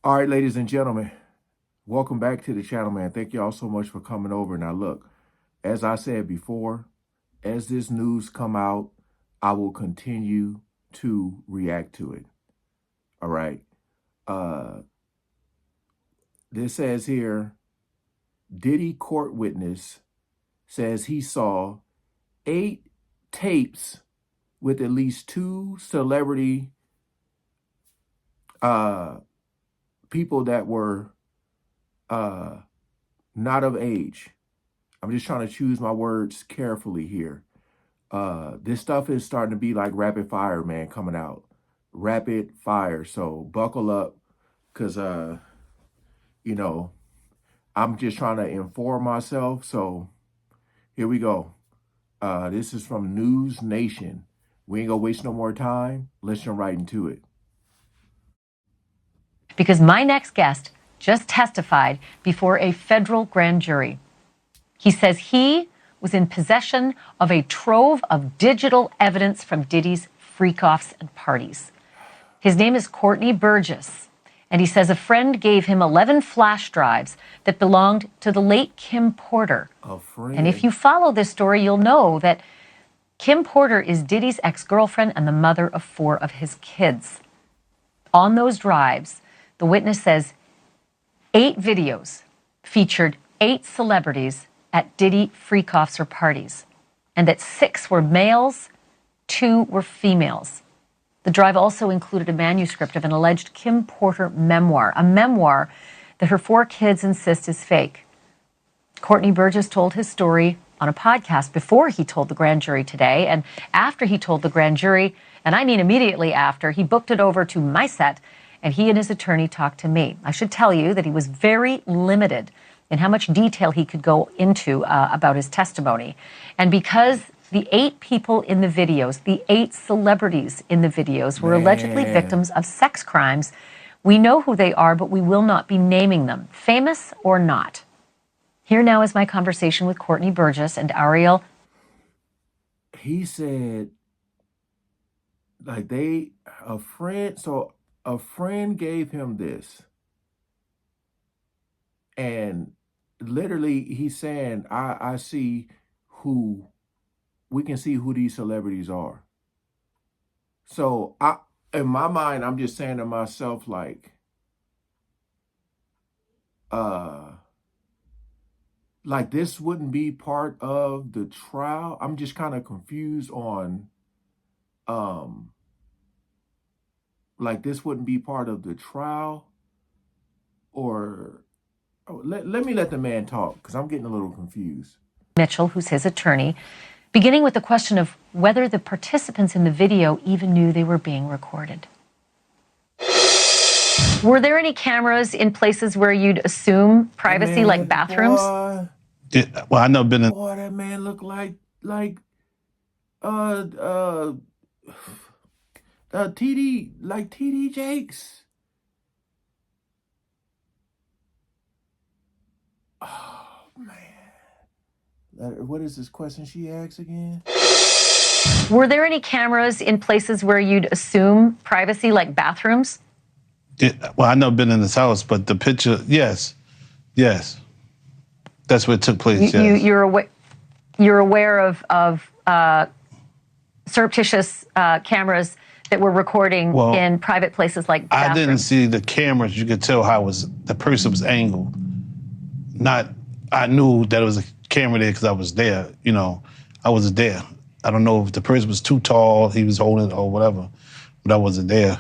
All right, ladies and gentlemen, welcome back to the channel, man. Thank you all so much for coming over. Now, look, as I said before, as this news come out, I will continue to react to it. All right. This says here, Diddy court witness says he saw 8 tapes with at least 2 celebrity people that were not of age. I'm just trying to choose my words carefully here. This stuff is starting to be like rapid fire, man, coming out. Rapid fire. So buckle up, because, you know, I'm just trying to inform myself. So here we go. This is from News Nation. We ain't gonna waste no more time. Let's jump right into it. Because my next guest just testified before a federal grand jury. He says he was in possession of a trove of digital evidence from Diddy's freak-offs and parties. His name is Courtney Burgess, and he says a friend gave him 11 flash drives that belonged to the late Kim Porter. A friend. And if you follow this story, you'll know that Kim Porter is Diddy's ex-girlfriend and the mother of 4 of his kids. On those drives, the witness says 8 videos featured 8 celebrities at Diddy freak-offs or parties, and that 6 were males, 2 were females. The drive also included a manuscript of an alleged Kim Porter memoir, a memoir that her 4 kids insist is fake. Courtney Burgess told his story on a podcast before he told the grand jury today, and after he told the grand jury, and I mean immediately after, he booked it over to my set, and he and his attorney talked to me. I should tell you that he was very limited in how much detail he could go into about his testimony. And because the 8 people in the videos, the 8 celebrities in the videos were allegedly victims of sex crimes, we know who they are, but we will not be naming them, famous or not. Here now is my conversation with Courtney Burgess and Ariel. He said, like, a friend gave him this. And literally he's saying, I see we can see who these celebrities are. So in my mind, I'm just saying to myself, like this wouldn't be part of the trial. I'm just kind of confused on, like, this wouldn't be part of the trial, or let me let the man talk, because I'm getting a little confused. Mitchell, who's his attorney, beginning with the question of whether the participants in the video even knew they were being recorded. Were there any cameras in places where you'd assume privacy, like bathrooms? Boy, Well, I know been in. boy, that man looked like TD Jakes. Oh man, what is this question she asked again? Were there any cameras in places where you'd assume privacy, like bathrooms? Well, I know been in this house, but the picture, yes, that's where it took place. Yes. You're aware of surreptitious cameras that were recording in private places like bathrooms. I didn't see the cameras. You could tell how the person was angled. I knew that it was a camera there because I was there. You know, I wasn't there. I don't know if the person was too tall, he was holding it or whatever, but I wasn't there.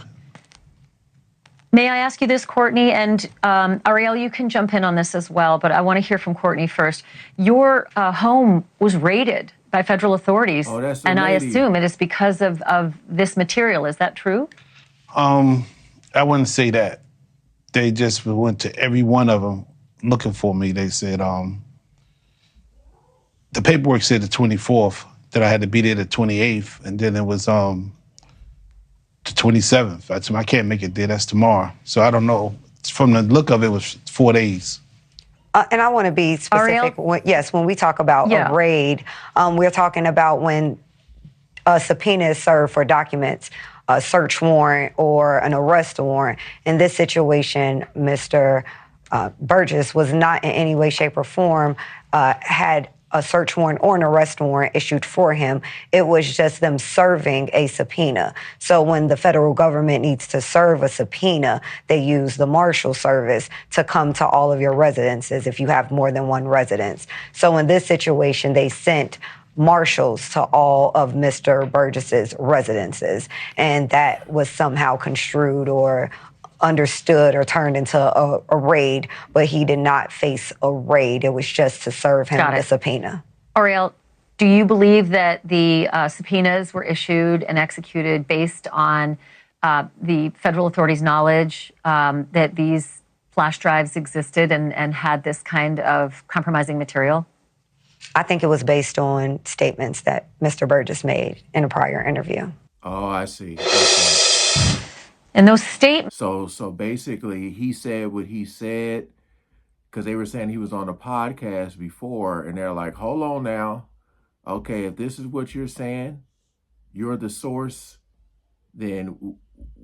May I ask you this, Courtney? And Ariel, you can jump in on this as well, but I want to hear from Courtney first. Your home was raided by federal authorities, and I assume it is because of this material. Is that true? I wouldn't say that. They just went to every one of them looking for me. They said, the paperwork said the 24th, that I had to be there the 28th, and then it was the 27th. I said, I can't make it there, that's tomorrow. So I don't know. From the look of it, it was 4 days. And I want to be specific. When we talk about a raid, we're talking about when a subpoena is served for documents. a search warrant or an arrest warrant. In this situation, Mr. Burgess was not in any way, shape, or form had a search warrant or an arrest warrant issued for him. It was just them serving a subpoena. So when the federal government needs to serve a subpoena, they use the Marshal Service to come to all of your residences if you have more than one residence. So in this situation, they sent marshals to all of Mr. Burgess's residences, and that was somehow construed or understood or turned into a raid, but he did not face a raid. It was just to serve him the subpoena. Ariel, do you believe that the subpoenas were issued and executed based on the federal authorities' knowledge that these flash drives existed and had this kind of compromising material? I think it was based on statements that Mr. Burgess made in a prior interview. Oh, I see. And those statements. So basically, he said what he said because they were saying he was on a podcast before, and they're like, "Hold on now, okay, if this is what you're saying, you're the source, then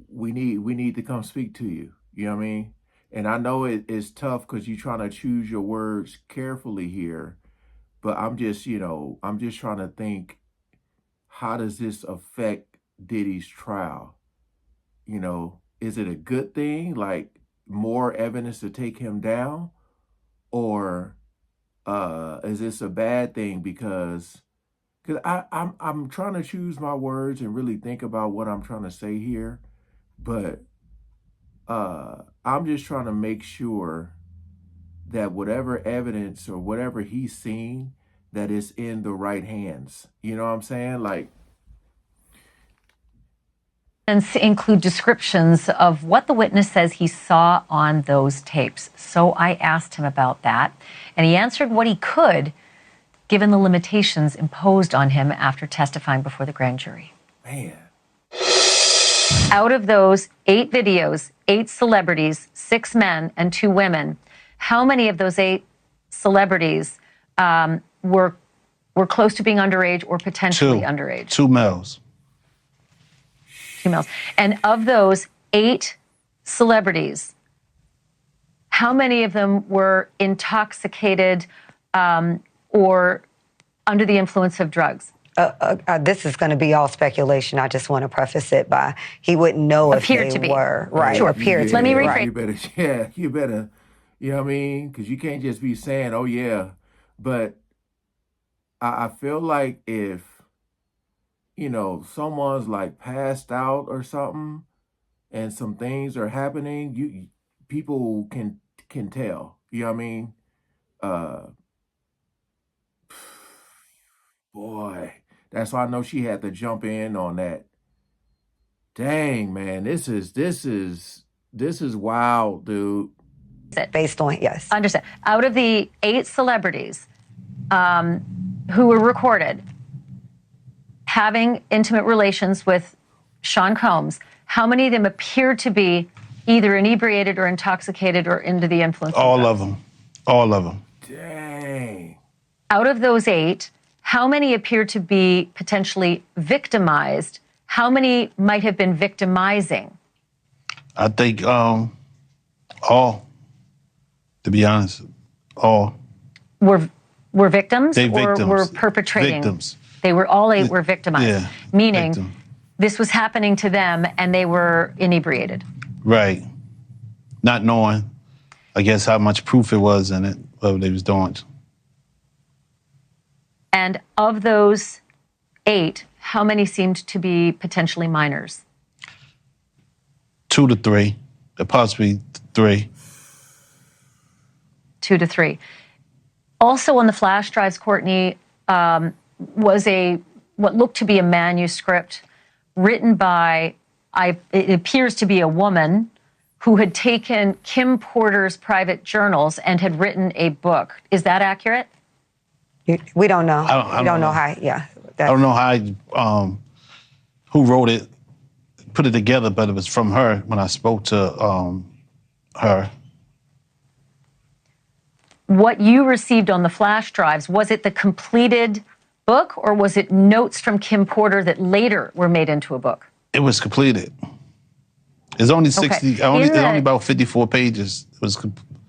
we need to come speak to you." You know what I mean? And I know it's tough because you're trying to choose your words carefully here, but I'm just trying to think, how does this affect Diddy's trial? You know, is it a good thing, like more evidence to take him down? Or is this a bad thing? Because I'm trying to choose my words and really think about what I'm trying to say here. But I'm just trying to make sure that whatever evidence or whatever he's seen, that it's in the right hands. You know what I'm saying? Like, include descriptions of what the witness says he saw on those tapes. So I asked him about that, and he answered what he could, given the limitations imposed on him after testifying before the grand jury. Man. Out of those 8 videos, 8 celebrities, 6 men and 2 women, how many of those 8 celebrities were close to being underage or potentially underage? 2 males. 2 males. And of those 8 celebrities, how many of them were intoxicated or under the influence of drugs? This is going to be all speculation. I just want to preface it by he wouldn't know if they were. Right. Sure. Appeared to Let me be. rephrase. You better, you know what I mean? Because you can't just be saying, oh, yeah. But I feel like if, you know, someone's like passed out or something and some things are happening, people can tell. You know what I mean? Boy, that's why I know she had to jump in on that. Dang, man, this is wild, dude. Based on, yes. Understand. Out of the 8 celebrities who were recorded having intimate relations with Sean Combs, how many of them appeared to be either inebriated or intoxicated or under the influence of drugs? All of them. All of them. Dang. Out of those 8, how many appeared to be potentially victimized? How many might have been victimizing? I think all, to be honest, all. Were victims or victims. were perpetrating? Victims. They were, all 8 were victimized. Yeah. Meaning Victim. this was happening to them and they were inebriated. Right. Not knowing, I guess, how much proof it was in it, what they was doing. And of those 8, how many seemed to be potentially minors? 2 to 3, possibly 3. 2 to 3. Also on the flash drives, Courtney, was what looked to be a manuscript written by, it appears to be a woman who had taken Kim Porter's private journals and had written a book. Is that accurate? We don't know. I don't know how. Yeah. I don't know how, who wrote it, put it together, but it was from her when I spoke to her. What you received on the flash drives, was it the completed book or was it notes from Kim Porter that later were made into a book? It was completed. It's only 60, Okay. it's only about 54 pages. It was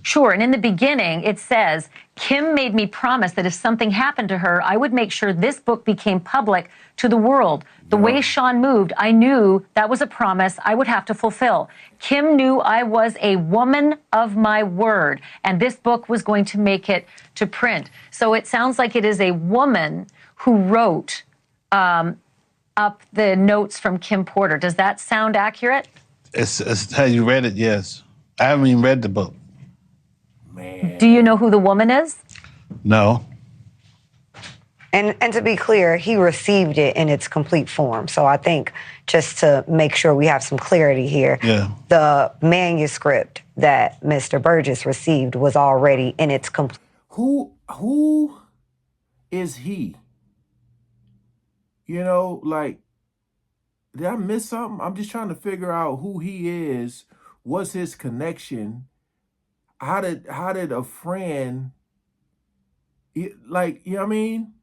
Sure, and in the beginning, it says, Kim made me promise that if something happened to her, I would make sure this book became public to the world. The way Sean moved, I knew that was a promise I would have to fulfill. Kim knew I was a woman of my word, and this book was going to make it to print. So it sounds like it is a woman who wrote up the notes from Kim Porter. Does that sound accurate? it's how you read it, yes. I haven't even read the book. Man. Do you know who the woman is? No. And to be clear, he received it in its complete form. So I think just to make sure we have some clarity here, the manuscript that Mr. Burgess received was already in its complete. Who is he? You know, like, did I miss something? I'm just trying to figure out who he is. What's his connection? How did a friend, like, you know what I mean?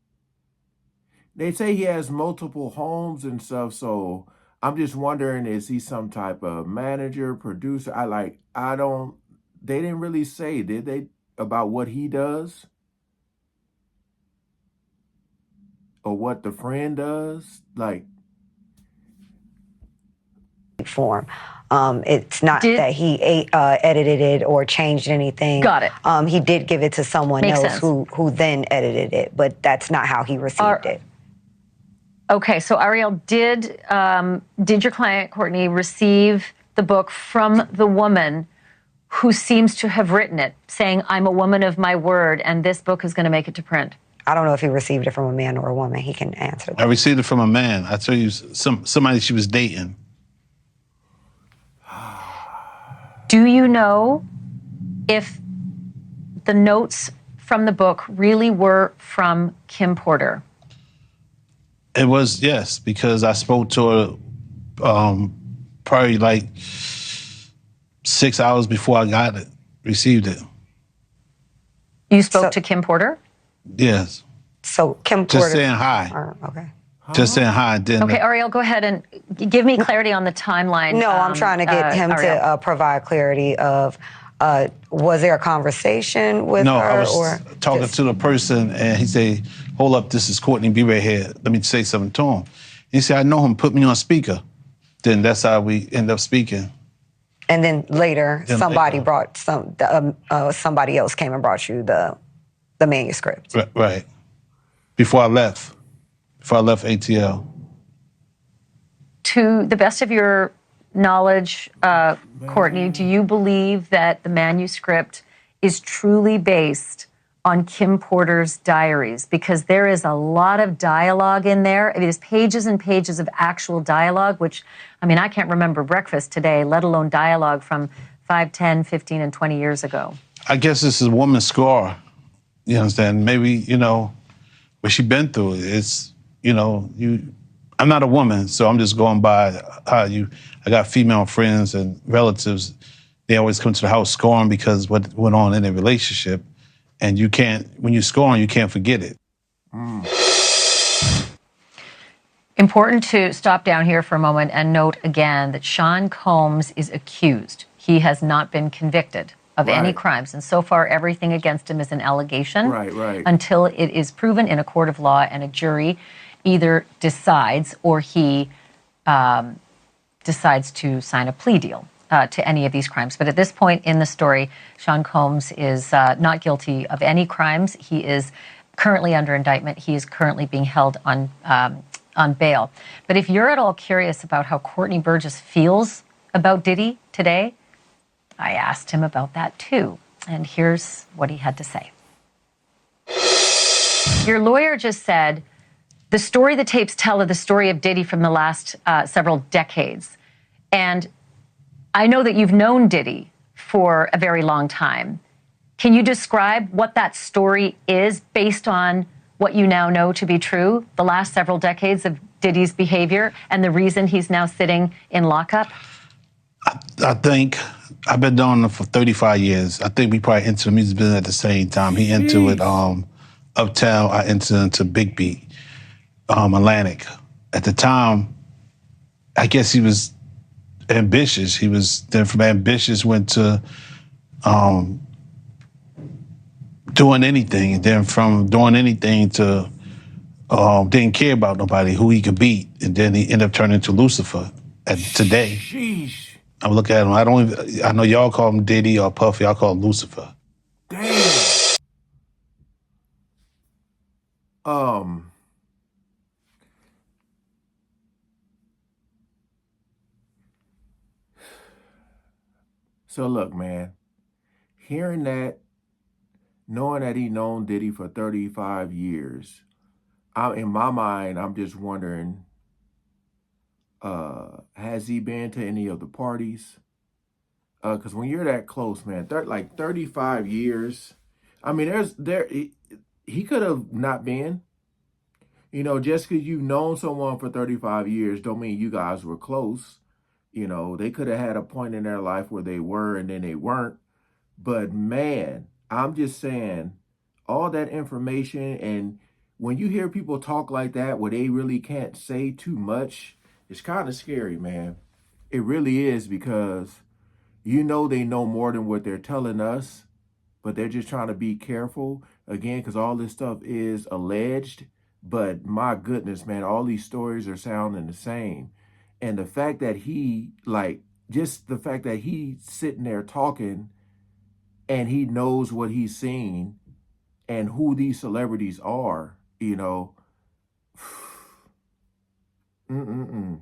They say he has multiple homes and stuff, so I'm just wondering, is he some type of manager, producer? They didn't really say, did they, about what he does? Or what the friend does? Like, form. It's not that he edited it or changed anything. Got it. He did give it to someone Makes else sense. who then edited it, but that's not how he received it. Okay, so Ariel, did your client, Courtney, receive the book from the woman who seems to have written it, saying, I'm a woman of my word, and this book is going to make it to print? I don't know if he received it from a man or a woman. He can answer that. I received it from a man. I tell you, somebody she was dating. Do you know if the notes from the book really were from Kim Porter? It was, yes, because I spoke to her probably like 6 hours before I received it. You spoke to Kim Porter? Yes. So Kim Porter. Just saying hi. Okay. Just saying hi. Okay, Ariel, go ahead and give me clarity on the timeline. No, I'm trying to get him to provide clarity of, was there a conversation with her? No, I was talking to the person, and he said, hold up, this is Courtney, be right here. Let me say something to him. He said, I know him, put me on speaker. Then that's how we end up speaking. And then later, somebody brought somebody else came and brought you the manuscript. Right. Before I left ATL. To the best of your knowledge, Courtney, do you believe that the manuscript is truly based on Kim Porter's diaries? Because there is a lot of dialogue in there. It is pages and pages of actual dialogue, which, I mean, I can't remember breakfast today, let alone dialogue from 5, 10, 15, and 20 years ago. I guess this is a woman's scar. You understand? Maybe, what she been through. It's, I'm not a woman, so I'm just going by I got female friends and relatives. They always come to the house scoring because what went on in their relationship. And when you're scoring, you can't forget it. Important to stop down here for a moment and note again that Sean Combs is accused. He has not been convicted of any crimes. And so far, everything against him is an allegation. Right. Until it is proven in a court of law and a jury either decides or he decides to sign a plea deal to any of these crimes. But at this point in the story, Sean Combs is not guilty of any crimes. He is currently under indictment. He is currently being held on bail. But if you're at all curious about how Courtney Burgess feels about Diddy today, I asked him about that too. And here's what he had to say. Your lawyer just said, the story the tapes tell are the story of Diddy from the last several decades. And I know that you've known Diddy for a very long time. Can you describe what that story is based on what you now know to be true, the last several decades of Diddy's behavior and the reason he's now sitting in lockup? I think I've been doing it for 35 years. I think we probably entered the music business at the same time. He entered it Uptown, I entered into Big Beat, Atlantic. At the time, I guess he was ambitious. He was then from ambitious went to doing anything, and then from doing anything to didn't care about nobody, who he could beat, and then he ended up turning into Lucifer. And today, Sheesh. I look at him. I know y'all call him Diddy or Puffy. I call him Lucifer. Damn. Um. So look, man. Hearing that, knowing that he known Diddy for 35 years, in my mind, I'm just wondering, has he been to any of the parties? Because when you're that close, man, like 35 years, I mean, he could have not been. You know, just because you've known someone for 35 years don't mean you guys were close. You know, they could have had a point in their life where they were and then they weren't. But man, I'm just saying, all that information, and when you hear people talk like that where they really can't say too much, it's kind of scary, man. It really is, because you know they know more than what they're telling us, but they're just trying to be careful again, because all this stuff is alleged. But my goodness, man, all these stories are sounding the same. And the fact that just the fact that he's sitting there talking and he knows what he's seen and who these celebrities are, you know. Mm-mm-mm.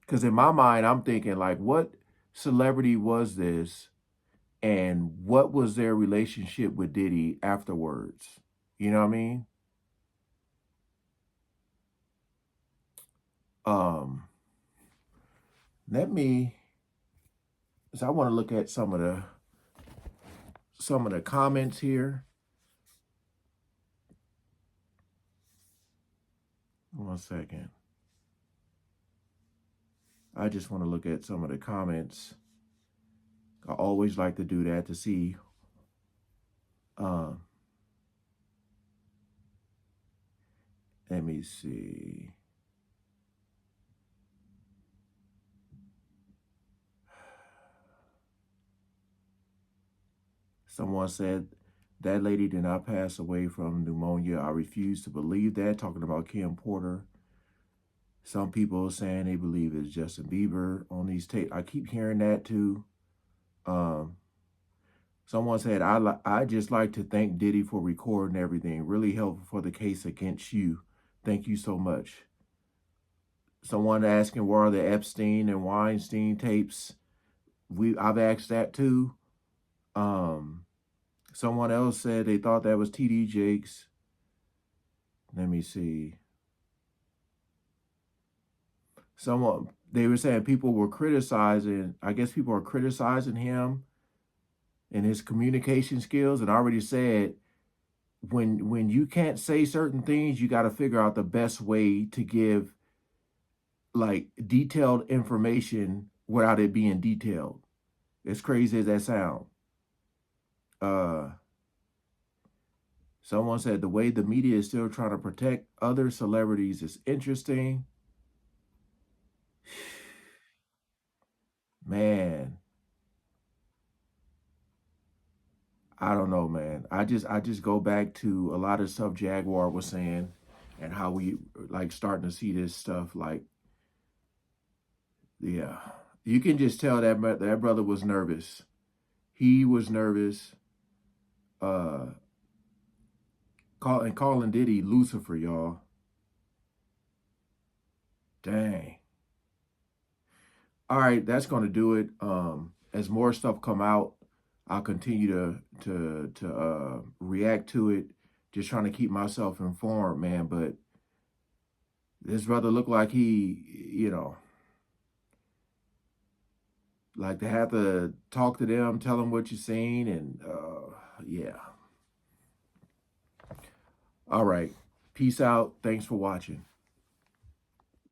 Because in my mind, I'm thinking, like, what celebrity was this, and what was their relationship with Diddy afterwards? You know what I mean? Um, let me. So I want to look at some of the comments here. One second. I just want to look at some of the comments. I always like to do that to see. Um, let me see. Someone said that lady did not pass away from pneumonia. I refuse to believe that. Talking about Kim Porter. Some people saying they believe it's Justin Bieber on these tapes. I keep hearing that too. Um, Someone said, I just like to thank Diddy for recording everything. Really helpful for the case against you. Thank you so much. Someone asking where are the Epstein and Weinstein tapes. I've asked that too. Someone else said they thought that was TD Jakes. Let me see. They were saying people were criticizing, I guess people are criticizing him and his communication skills. And I already said, when you can't say certain things, you got to figure out the best way to give like detailed information without it being detailed. As crazy as that sound. Someone said the way the media is still trying to protect other celebrities is interesting. Man, I don't know, man. I just go back to a lot of stuff Jaguar was saying and how we like starting to see this stuff like, yeah. You can just tell that brother was nervous. He was nervous. Calling Diddy Lucifer, y'all. Dang. All right, that's gonna do it. As more stuff come out, I'll continue to react to it. Just trying to keep myself informed, man. But this brother looked like he, like to have to talk to them, tell them what you're seeing, and yeah. All right. Peace out. Thanks for watching.